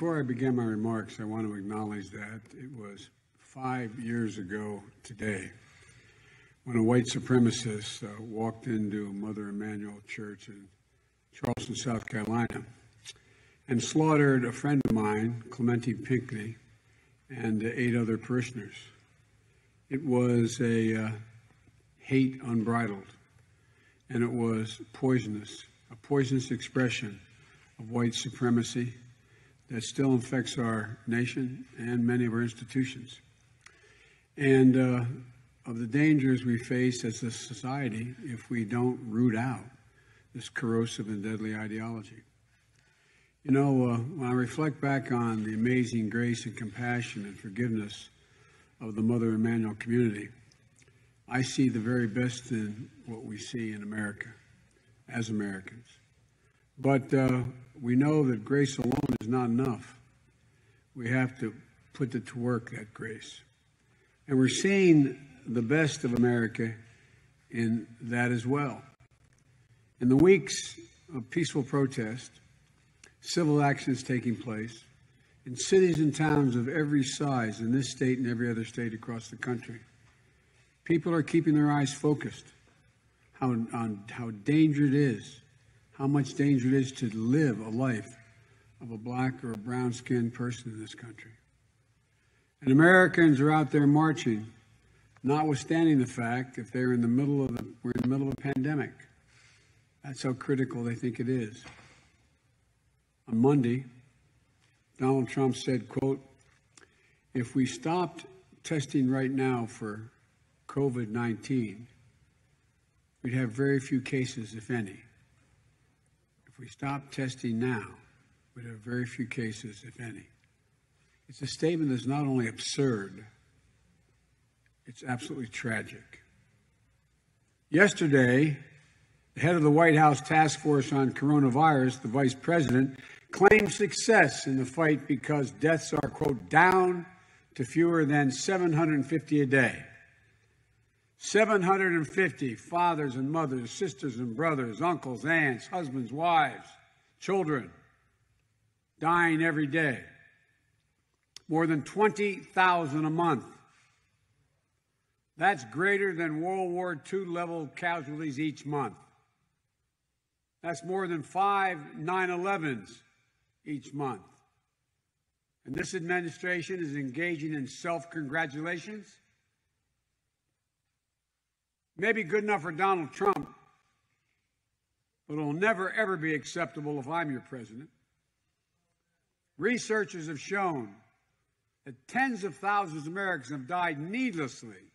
Before I begin my remarks, I want to acknowledge that it was 5 years ago today when a white supremacist walked into Mother Emanuel Church in Charleston, South Carolina, and slaughtered a friend of mine, Clemente Pinckney, and 8 other parishioners. It was a hate unbridled, and it was poisonous, a poisonous expression of white supremacy that still infects our nation and many of our institutions. And of the dangers we face as a society if we don't root out this corrosive and deadly ideology. You know, when I reflect back on the amazing grace and compassion and forgiveness of the Mother Emanuel community, I see the very best in what we see in America as Americans. But we know that grace alone is not enough. We have to put it to work, that grace. And we're seeing the best of America in that as well. In the weeks of peaceful protest, civil actions taking place in cities and towns of every size in this state and every other state across the country, people are keeping their eyes focused on how dangerous it is, how much danger it is to live a life of a black or a brown-skinned person in this country. And Americans are out there marching, notwithstanding the fact that we're in the middle of a pandemic. That's how critical they think it is. On Monday, Donald Trump said, quote, "If we stopped testing right now for COVID-19, we'd have very few cases, if any. If we stopped testing now, we'd have very few cases, if any." It's a statement that's not only absurd, it's absolutely tragic. Yesterday, the head of the White House Task Force on Coronavirus, the Vice President, claimed success in the fight because deaths are, quote, down to fewer than 750 a day. 750 fathers and mothers, sisters and brothers, uncles, aunts, husbands, wives, children dying every day. More than 20,000 a month. That's greater than World War II level casualties each month. That's more than 5 9/11s each month. And this administration is engaging in self-congratulations. Maybe good enough for Donald Trump, but it'll never, ever be acceptable if I'm your president. Researchers have shown that tens of thousands of Americans have died needlessly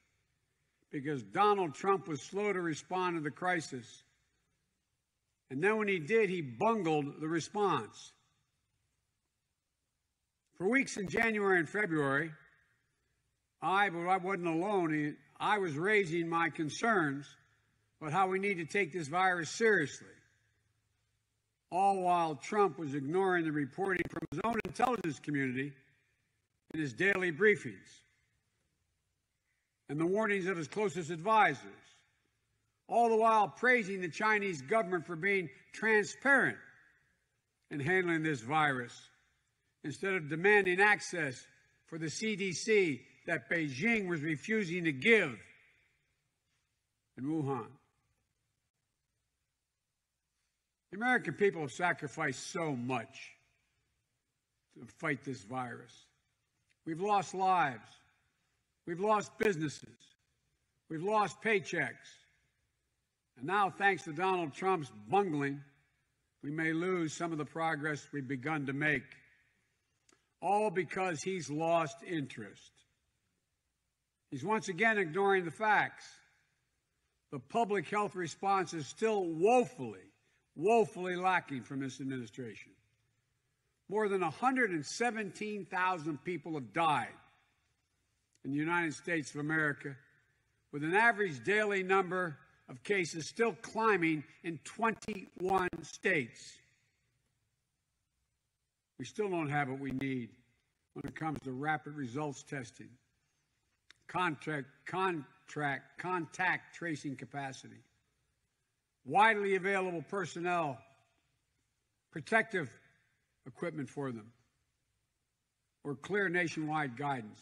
because Donald Trump was slow to respond to the crisis. And then when he did, he bungled the response. For weeks in January and February, but I wasn't alone, I was raising my concerns about how we need to take this virus seriously, all while Trump was ignoring the reporting from his own intelligence community in his daily briefings and the warnings of his closest advisors, all the while praising the Chinese government for being transparent in handling this virus instead of demanding access for the CDC that Beijing was refusing to give in Wuhan. The American people have sacrificed so much to fight this virus. We've lost lives. We've lost businesses. We've lost paychecks. And now, thanks to Donald Trump's bungling, we may lose some of the progress we've begun to make, all because he's lost interest. He's once again ignoring the facts. The public health response is still woefully lacking from this administration. More than 117,000 people have died in the United States of America, with an average daily number of cases still climbing in 21 states. We still don't have what we need when it comes to rapid results testing, contact tracing capacity, widely available personnel, protective equipment for them, or clear nationwide guidance.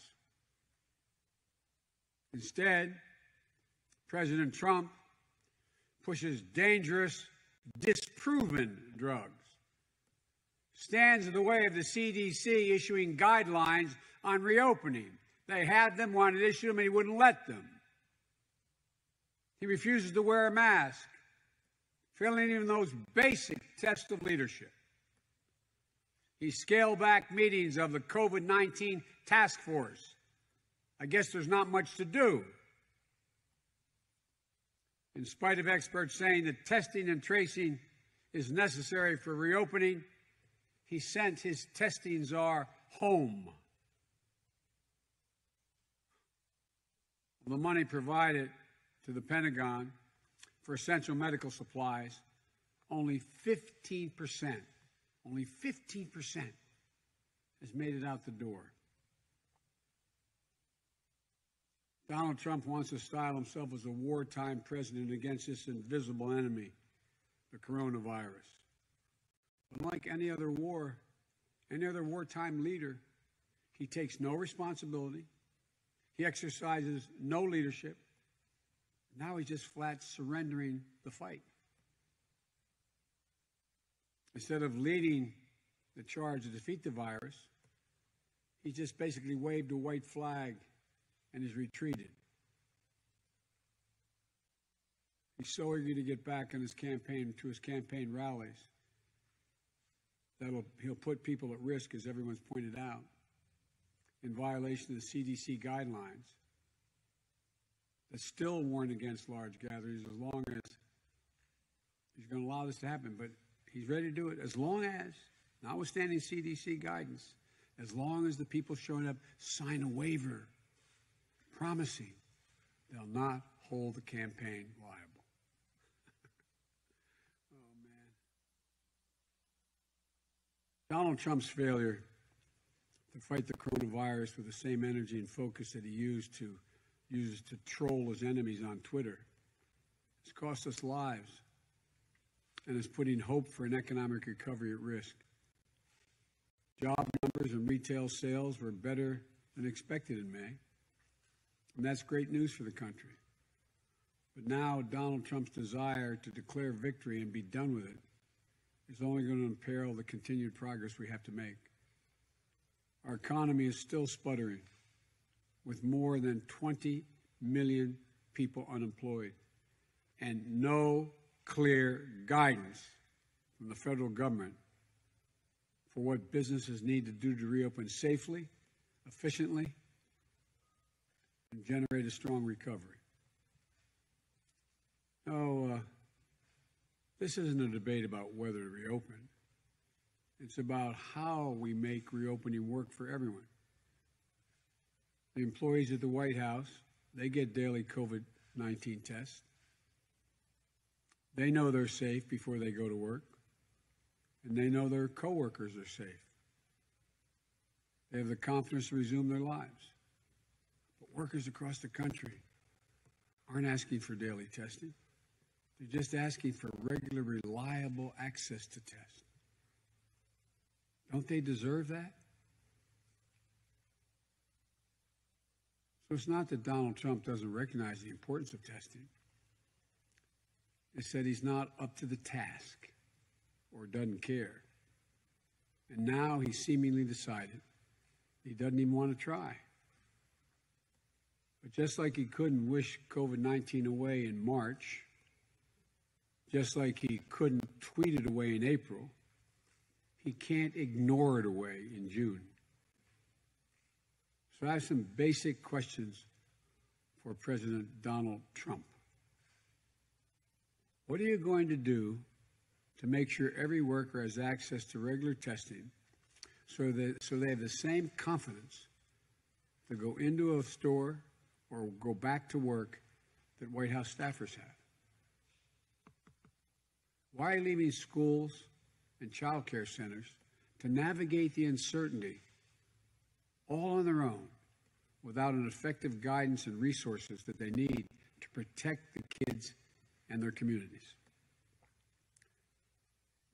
Instead, President Trump pushes dangerous, disproven drugs, stands in the way of the CDC issuing guidelines on reopening. They had them, wanted to issue them, and he wouldn't let them. He refuses to wear a mask, failing even those basic tests of leadership. He scaled back meetings of the Covid-19 task force. I guess there's not much to do. In spite of experts saying that testing and tracing is necessary for reopening, he sent his testing czar home. The money provided to the Pentagon for essential medical supplies, only 15% has made it out the door. Donald Trump wants to style himself as a wartime president against this invisible enemy, the coronavirus. Unlike any other wartime leader, he takes no responsibility. He exercises no leadership. Now he's just flat surrendering the fight. Instead of leading the charge to defeat the virus, he just basically waved a white flag and has retreated. He's so eager to get back on his campaign, to his campaign rallies, that he'll put people at risk, as everyone's pointed out, in violation of the CDC guidelines that still warn against large gatherings, as long as he's going to allow this to happen. But he's ready to do it as long as, notwithstanding CDC guidance, as long as the people showing up sign a waiver promising they'll not hold the campaign liable. Oh, man. Donald Trump's failure to fight the coronavirus with the same energy and focus that he uses to troll his enemies on Twitter has cost us lives and is putting hope for an economic recovery at risk. Job numbers and retail sales were better than expected in May, and that's great news for the country. But now Donald Trump's desire to declare victory and be done with it is only going to imperil the continued progress we have to make. Our economy is still sputtering, with more than 20 million people unemployed and no clear guidance from the federal government for what businesses need to do to reopen safely, efficiently, and generate a strong recovery. No, this isn't a debate about whether to reopen. It's about how we make reopening work for everyone. The employees at the White House, they get daily COVID-19 tests. They know they're safe before they go to work, and they know their coworkers are safe. They have the confidence to resume their lives. But workers across the country aren't asking for daily testing. They're just asking for regular, reliable access to tests. Don't they deserve that? So it's not that Donald Trump doesn't recognize the importance of testing. It's that he's not up to the task or doesn't care. And now he's seemingly decided he doesn't even want to try. But just like he couldn't wish COVID-19 away in March, just like he couldn't tweet it away in April, he can't ignore it away in June. So I have some basic questions for President Donald Trump. What are you going to do to make sure every worker has access to regular testing so they have the same confidence to go into a store or go back to work that White House staffers have? Why are you leaving schools and child care centers to navigate the uncertainty all on their own without an effective guidance and resources that they need to protect the kids and their communities?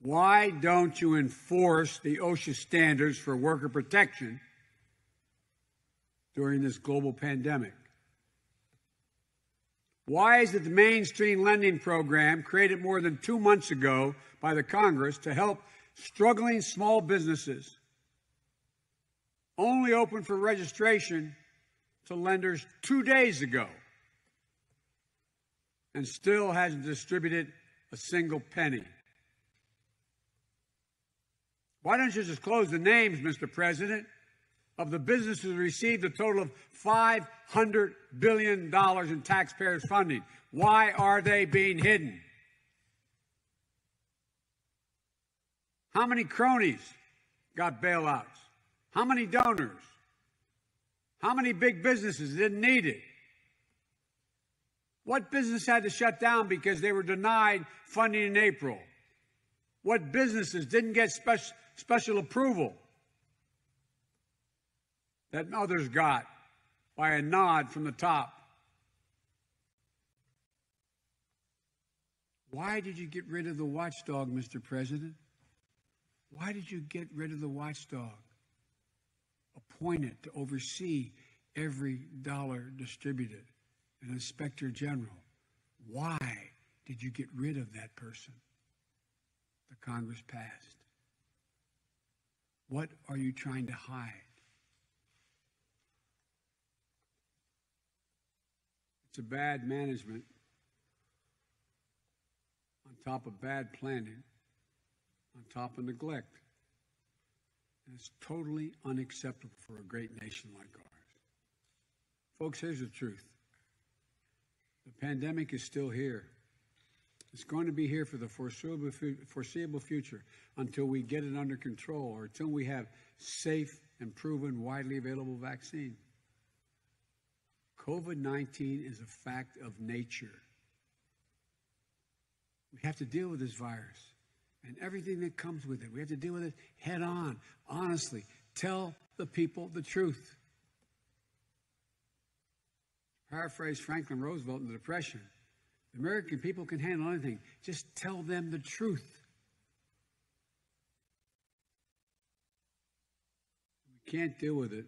Why don't you enforce the OSHA standards for worker protection during this global pandemic? Why is it the mainstream lending program created more than 2 months ago by the Congress to help struggling small businesses only open for registration to lenders 2 days ago and still hasn't distributed a single penny? Why don't you just close the names, Mr. President, of the businesses who received a total of $500 billion in taxpayers' funding? Why are they being hidden? How many cronies got bailouts? How many donors? How many big businesses didn't need it? What business had to shut down because they were denied funding in April? What businesses didn't get special approval that others got by a nod from the top? Why did you get rid of the watchdog, Mr. President? Why did you get rid of the watchdog appointed to oversee every dollar distributed, an inspector general? Why did you get rid of that person the Congress passed? What are you trying to hide? It's a bad management on top of bad planning, on top of neglect. And it's totally unacceptable for a great nation like ours. Folks, here's the truth. The pandemic is still here. It's going to be here for the foreseeable future until we get it under control or until we have safe and proven, widely available vaccine. COVID-19 is a fact of nature. We have to deal with this virus and everything that comes with it. We have to deal with it head on, honestly. Tell the people the truth. Paraphrase Franklin Roosevelt in the Depression. The American people can handle anything. Just tell them the truth. We can't deal with it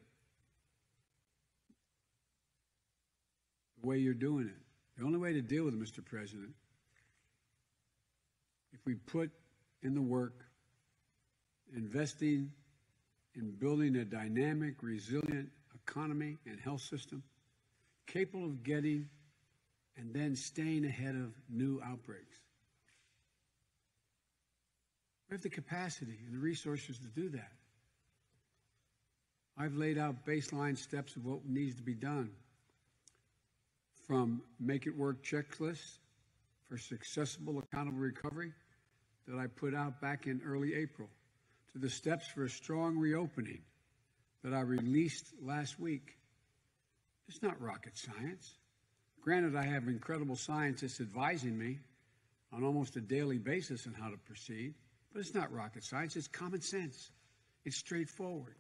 the way you're doing it. The only way to deal with it, Mr. President, if we put in the work, investing in building a dynamic, resilient economy and health system, capable of getting and then staying ahead of new outbreaks. We have the capacity and the resources to do that. I've laid out baseline steps of what needs to be done, from make it work checklists for successful, accountable recovery that I put out back in early April, to the steps for a strong reopening that I released last week. It's not rocket science. Granted, I have incredible scientists advising me on almost a daily basis on how to proceed, but it's not rocket science. It's common sense. It's straightforward.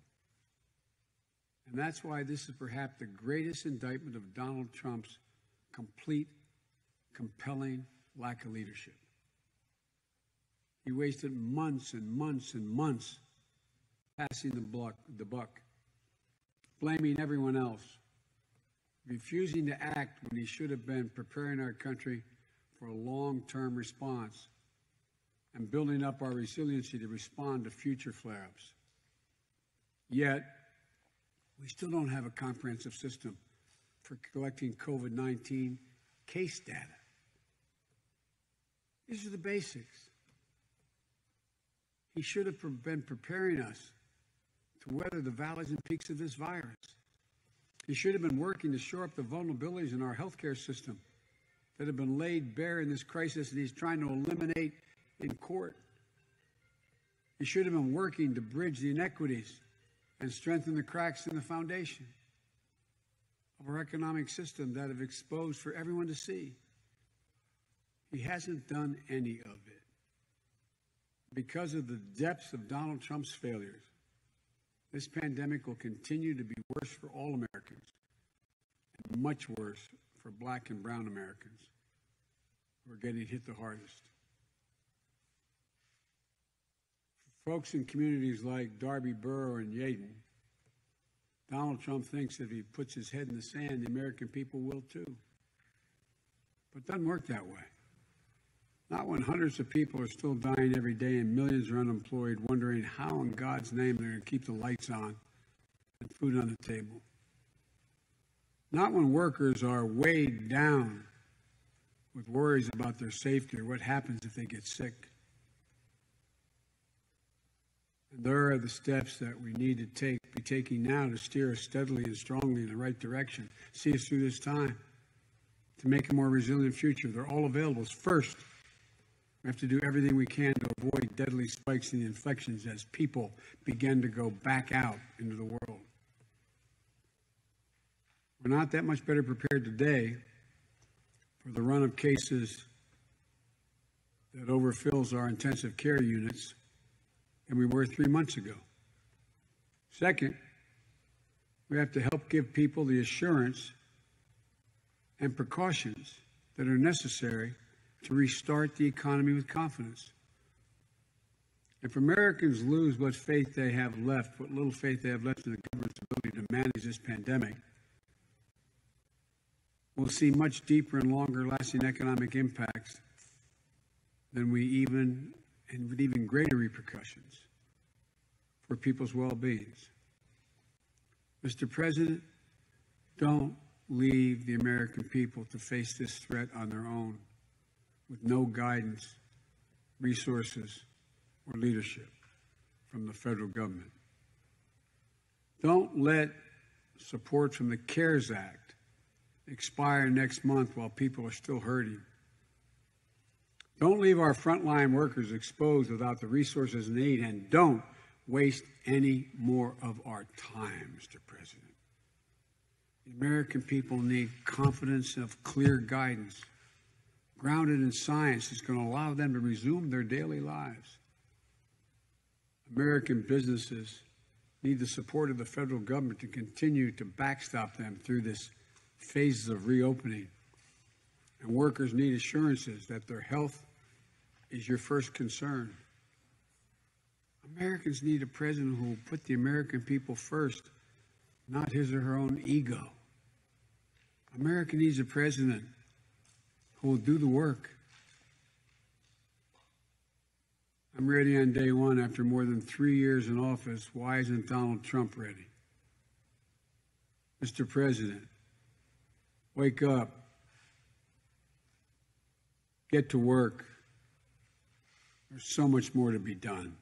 And that's why this is perhaps the greatest indictment of Donald Trump's complete, compelling lack of leadership. He wasted months and months and months passing the buck, blaming everyone else, refusing to act when he should have been preparing our country for a long-term response and building up our resiliency to respond to future flare-ups. Yet, we still don't have a comprehensive system for collecting COVID-19 case data. These are the basics. He should have been preparing us to weather the valleys and peaks of this virus. He should have been working to shore up the vulnerabilities in our healthcare system that have been laid bare in this crisis, and he's trying to eliminate in court. He should have been working to bridge the inequities and strengthen the cracks in the foundation of our economic system that have exposed for everyone to see. He hasn't done any of it. Because of the depths of Donald Trump's failures, this pandemic will continue to be worse for all Americans and much worse for Black and brown Americans who are getting hit the hardest. For folks in communities like Darby, Borough, and Yeadon Donald Trump thinks that if he puts his head in the sand, the American people will too. But it doesn't work that way. Not when hundreds of people are still dying every day and millions are unemployed, wondering how in God's name they're going to keep the lights on and food on the table. Not when workers are weighed down with worries about their safety or what happens if they get sick. And there are the steps that we need to be taking now to steer us steadily and strongly in the right direction, see us through this time, to make a more resilient future. They're all available. First, we have to do everything we can to avoid deadly spikes in the infections as people begin to go back out into the world. We're not that much better prepared today for the run of cases that overfills our intensive care units than we were 3 months ago. Second, we have to help give people the assurance and precautions that are necessary to restart the economy with confidence. If Americans lose what faith they have left, what little faith they have left in the government's ability to manage this pandemic, we'll see much deeper and longer-lasting economic impacts than and with even greater repercussions for people's well-beings. Mr. President, don't leave the American people to face this threat on their own with no guidance, resources, or leadership from the federal government. Don't let support from the CARES Act expire next month while people are still hurting. Don't leave our frontline workers exposed without the resources they need, and don't waste any more of our time, Mr. President. The American people need confidence of clear guidance, grounded in science that's going to allow them to resume their daily lives. American businesses need the support of the federal government to continue to backstop them through this phases of reopening. And workers need assurances that their health is your first concern. Americans need a president who will put the American people first, not his or her own ego. America needs a president who will do the work. I'm ready on day one after more than 3 years in office. Why isn't Donald Trump ready? Mr. President, wake up. Get to work. There's so much more to be done.